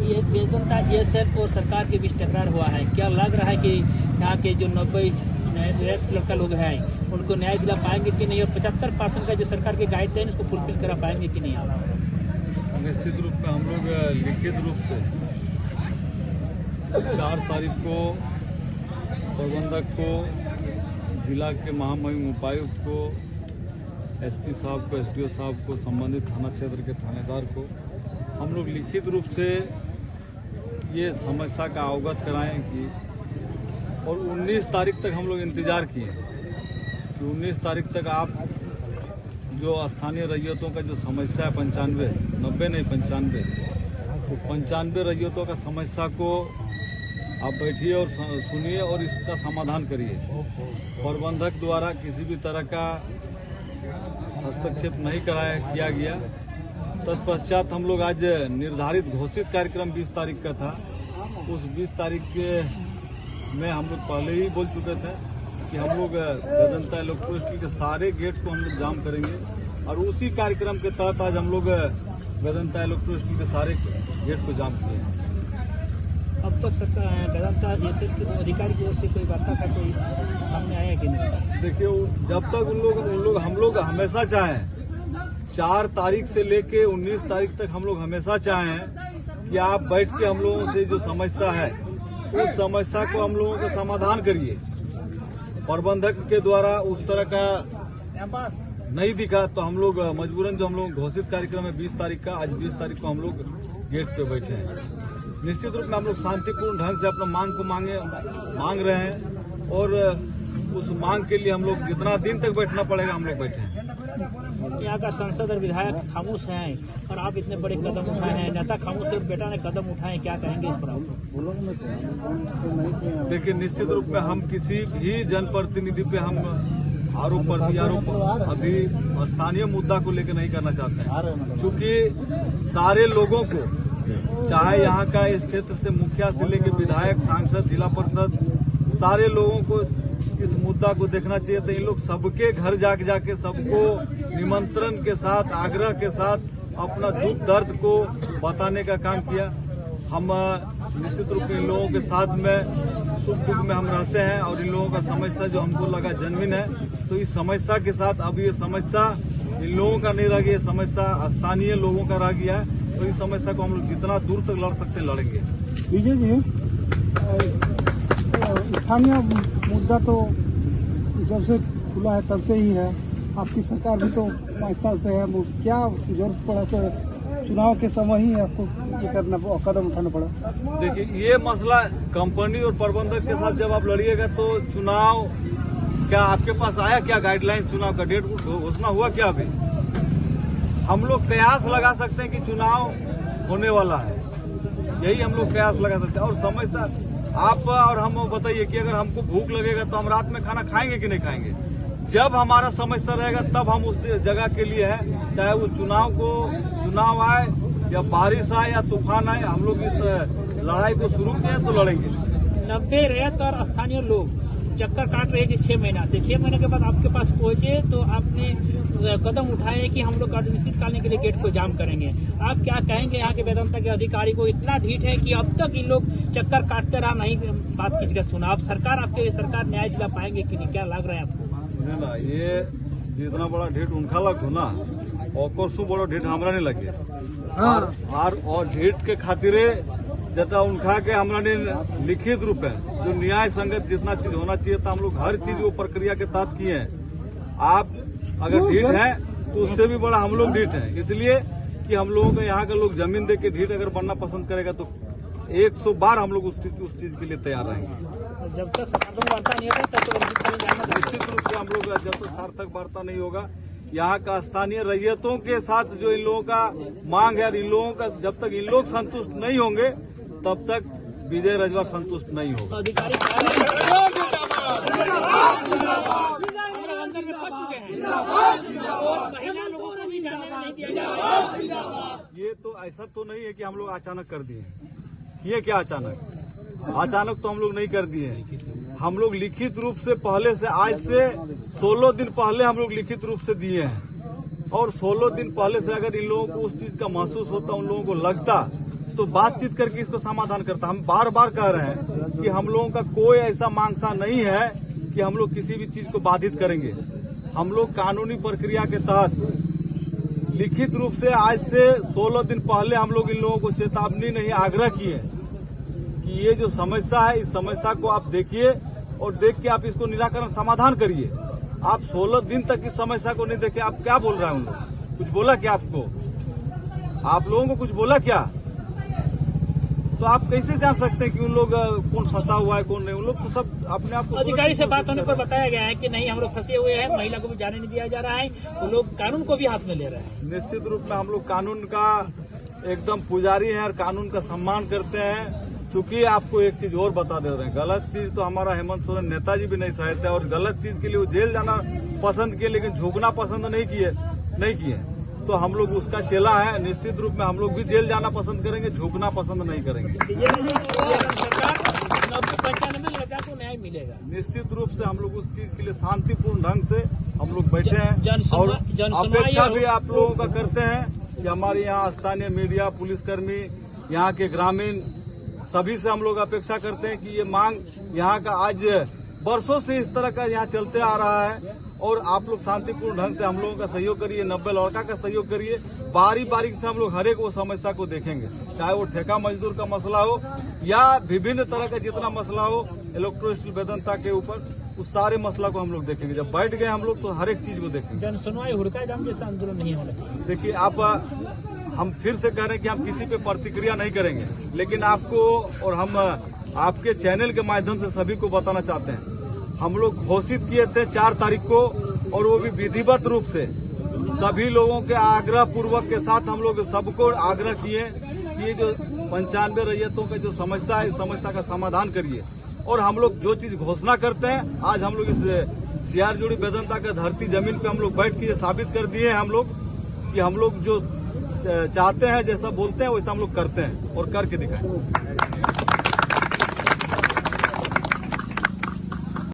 ये वेदांता एएसएल और सरकार के बीच टकरार हुआ है, क्या लग रहा है कि यहाँ के जो 90 लड़का लोग हैं उनको न्याय दिला पाएंगे कि नहीं, और 75% का जो सरकार के गाइडलाइन उसको फुलफिल करा पाएंगे कि नहीं? निश्चित रूप में हम लोग लिखित रूप से 4 तारीख को प्रबंधक को, जिला के महामहिम उपायुक्त को, एसपी साहब को, एसडीओ साहब को, संबंधित थाना क्षेत्र के थानेदार को हम लोग लिखित रूप से ये समस्या का अवगत कराएं कि, और 19 तारीख तक हम लोग इंतजार किए कि 19 तारीख तक आप जो स्थानीय रैयतों का जो समस्या है 95, 90 नहीं 95, तो 95 रैयतों का समस्या को आप बैठिए और सुनिए और इसका समाधान करिए। प्रबंधक द्वारा किसी भी तरह का हस्तक्षेप नहीं किया गया। तत्पश्चात हम लोग आज निर्धारित घोषित कार्यक्रम 20 तारीख का था, उस 20 तारीख के में हम लोग पहले ही बोल चुके थे कि हम लोग वेदांता इलेक्ट्रिसिटी के सारे गेट को हम लोग जाम करेंगे, और उसी कार्यक्रम के तहत आज हम लोग वेदांता इलेक्ट्रिसिटी के सारे गेट को जाम किए। अब तक सरकार वेदांता एएसएल के अधिकारी की ओर से कोई वार्ता का कोई सामने आया कि नहीं? देखिए, जब तक हम लोग हमेशा चाहें, 4 तारीख से लेके 19 तारीख तक हम लोग हमेशा चाहें कि आप बैठ के हम लोगों से जो समस्या है उस समस्या को हम लोगों का समाधान करिए। प्रबंधक के द्वारा उस तरह का नहीं दिखा तो हम लोग मजबूरन जो हम लोग घोषित कार्यक्रम है 20 तारीख का, आज 20 तारीख को हम लोग गेट पे बैठे हैं। निश्चित रूप में हम लोग शांतिपूर्ण ढंग से अपना मांग को मांग रहे हैं, और उस मांग के लिए हम लोग जितना दिन तक बैठना पड़ेगा हम लोग बैठे हैं। यहाँ का सांसद और विधायक खामोश हैं और आप इतने बड़े कदम उठाए हैं, नेता खामोश और बेटा ने कदम उठाए, क्या कहेंगे इस पर आप? देखिए, निश्चित रूप में हम किसी भी जनप्रतिनिधि पे हम आरोप प्रत्यारोप अभी स्थानीय मुद्दा को लेकर नहीं करना चाहते हैं, क्योंकि सारे लोगों को, चाहे यहाँ का इस क्षेत्र से मुखिया से लेकर विधायक, सांसद, जिला परिषद, सारे लोगों को इस मुद्दा को देखना चाहिए। तो इन लोग सबके घर जाके सबको निमंत्रण के साथ, आग्रह के साथ अपना दुख दर्द को बताने का काम किया। हम निश्चित रूप से इन लोगों के साथ में सुख दुख में हम रहते हैं, और इन लोगों का समस्या जो हमको लगा जेन्युइन है, तो इस समस्या के साथ अब ये समस्या इन लोगों का नहीं रह गया, समस्या स्थानीय लोगों का रह गया है। तो इस समस्या को हम लोग जितना दूर तक लड़ सकते हैं लड़ेंगे। विजय जी, स्थानीय मुद्दा तो जब से खुला है तब से ही है, आपकी सरकार भी तो 5 साल से है, क्या जरूरत पड़ा से चुनाव के समय ही आपको ये कदम उठाना पड़ा? देखिए, ये मसला कंपनी और प्रबंधक के साथ जब आप लड़िएगा तो चुनाव क्या आपके पास आया, क्या गाइडलाइन चुनाव का डेट घोषणा हुआ क्या? अभी हम लोग कयास लगा सकते हैं कि चुनाव होने वाला है, यही हम लोग कयास लगा सकते हैं। और समस्या आप और हम बताइए कि अगर हमको भूख लगेगा तो हम रात में खाना खाएंगे कि नहीं खाएंगे? जब हमारा समस्या रहेगा तब हम उस जगह के लिए है, चाहे वो चुनाव आए या बारिश आए या तूफान आए, हम लोग इस लड़ाई को शुरू किए तो लड़ेंगे। 90 रैयत और स्थानीय लोग चक्कर काट रहे थे 6 महीना से, 6 महीने के बाद आपके पास पहुंचे तो आपने कदम उठाए कि हम लोग अनिश्चितकालीन के लिए गेट को जाम करेंगे। आप क्या कहेंगे यहाँ के वेदांता के अधिकारी को? इतना ढीठ है कि अब तक इन लोग चक्कर काटते रहा, नहीं बात किसी का सुना। अब सरकार न्याय दिला पाएंगे कि नहीं, क्या लग रहा है आपको? ना, ये जितना बड़ा ढीठ उनका लगो ना, और सु बड़ा ढीठ हमरा नहीं लगे। और ढीठ के खातिरे जता उनका के हमरा ने लिखित रूप है जो न्याय संगत जितना चीज होना चाहिए था, हम लोग हर चीज वो प्रक्रिया के तहत किए हैं। आप अगर ढीठ हैं तो उससे भी बड़ा हम लोग ढीठ हैं, इसलिए कि हम लोगों को यहाँ के लोग जमीन दे के ढीठ अगर बनना पसंद करेगा तो 100 बार हम लोग उस चीज के लिए तैयार रहेंगे। जब तक सरकार वार्ता नहीं होता तब तक निश्चित रूप से हम लोग जब तक सार्थक वार्ता नहीं होगा, यहाँ का स्थानीय रैयतों के साथ जो इन लोगों का मांग है, इन लोगों का जब तक इन लोग संतुष्ट नहीं होंगे तब तक विजय रजवार संतुष्ट नहीं होगा। अधिकारी ये तो ऐसा तो नहीं है कि हम लोग अचानक कर दिए, ये क्या अचानक तो हम लोग नहीं कर दिए। हम लोग लिखित रूप से पहले से, आज से 16 दिन पहले हम लोग लिखित रूप से दिए हैं, और 16 दिन पहले से अगर इन लोगों को उस चीज का महसूस होता, उन लोगों को लगता तो बातचीत करके इसको समाधान करता। हम बार बार कह रहे हैं कि हम लोगों का कोई ऐसा मांगसा नहीं है कि हम लोग किसी भी चीज को बाधित करेंगे। हम लोग कानूनी प्रक्रिया के तहत लिखित रूप से आज से 16 दिन पहले हम लोग इन लोगों को चेतावनी नहीं आग्रह किए कि ये जो समस्या है इस समस्या को आप देखिए और देख के आप इसको निराकरण समाधान करिए। आप 16 दिन तक इस समस्या को नहीं देखे, आप क्या बोल रहे हैं? उन लोग कुछ बोला क्या आपको? आप लोगों को कुछ बोला क्या? तो आप कैसे जान सकते हैं कि उन लोग कौन फंसा हुआ है कौन नहीं? उन लोग तो सब अपने आप को अधिकारी से बात होने पर बताया गया है कि नहीं हम लोग फंसे हुए हैं, महिला को भी जाने नहीं दिया जा रहा है, तो लोग कानून को भी हाथ में ले रहे हैं। निश्चित रूप में हम लोग कानून का एकदम पुजारी हैं और कानून का सम्मान करते हैं। चूंकि आपको एक चीज और बता दे रहे हैं, गलत चीज तो हमारा हेमंत सोरेन नेताजी भी नहीं सहते और गलत चीज के लिए वो जेल जाना पसंद किए, लेकिन झुकना पसंद नहीं किए। तो हम लोग उसका चेला है। निश्चित रूप में हम लोग भी जेल जाना पसंद करेंगे, झुकना पसंद नहीं करेंगे। सरकार 95 में लगा तो न्याय मिलेगा। निश्चित रूप से हम लोग उस चीज के लिए शांतिपूर्ण ढंग से हम लोग बैठे हैं और जनसुनवाई अपेक्षा भी आप लोगों का करते हैं कि हमारे यहाँ स्थानीय मीडिया, पुलिसकर्मी, यहाँ के ग्रामीण सभी से हम लोग अपेक्षा करते हैं कि ये मांग यहाँ का आज वर्षों से इस तरह का यहाँ चलते आ रहा है और आप लोग शांतिपूर्ण ढंग से हम लोगों का सहयोग करिए, 90 लड़का का सहयोग करिए। बारी बारी से हम लोग हर एक वो समस्या को देखेंगे, चाहे वो ठेका मजदूर का मसला हो या विभिन्न तरह का जितना मसला हो इलेक्ट्रिसिटी वेतनता के ऊपर, उस सारे मसला को हम लोग देखेंगे। जब बैठ गए हम लोग तो हर एक चीज को देखेंगे। जनसुनवाई हुड़का जाम जैसा आंदोलन नहीं होना चाहिए। देखिए, आप हम फिर से कह रहे हैं कि हम किसी पे प्रतिक्रिया नहीं करेंगे, लेकिन आपको और हम आपके चैनल के माध्यम से सभी को बताना चाहते हैं, हम लोग घोषित किए थे 4 तारीख को और वो भी विधिवत रूप से सभी लोगों के आग्रह पूर्वक के साथ हम लोग सबको आग्रह किए कि ये जो 95 रैयतों का जो समस्या है इस समस्या का समाधान करिए। और हम लोग जो चीज घोषणा करते हैं आज हम लोग इस सीआर जोड़ी वेतनता का धरती जमीन पे हम लोग बैठ के साबित कर दिए हैं हम लोग कि हम लोग जो चाहते हैं, जैसा बोलते हैं वैसा हम लोग करते हैं और करके दिखाएं।